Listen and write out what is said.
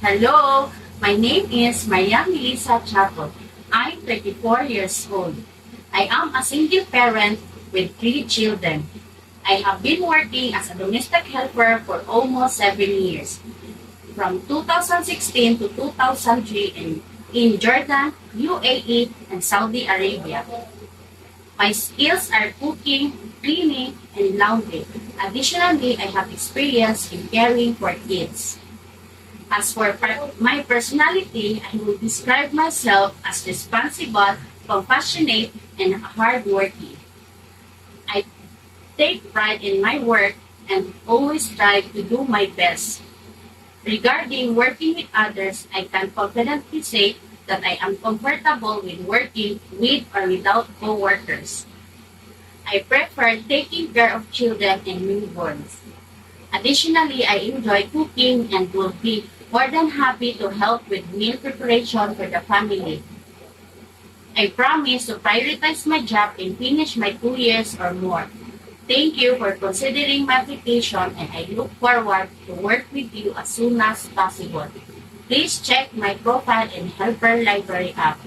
Hello, my name is Maria Melissa Chato. I'm 34 years old. I am a single parent with 3 children. I have been working as a domestic helper for almost 7 years, from 2016 to 2003 in Jordan, UAE, and Saudi Arabia. My skills are cooking, cleaning, and laundry. Additionally, I have experience in caring for kids. As for my personality, I will describe myself as responsible, compassionate, and hardworking. I take pride in my work and always strive to do my best. Regarding working with others, I can confidently say that I am comfortable with working with or without coworkers. I prefer taking care of children and newborns. Additionally, I enjoy cooking and will be more than happy to help with meal preparation for the family. I promise to prioritize my job and finish my 2 years or more. Thank you for considering my application and I look forward to work with you as soon as possible. Please check my profile in Helper Library app.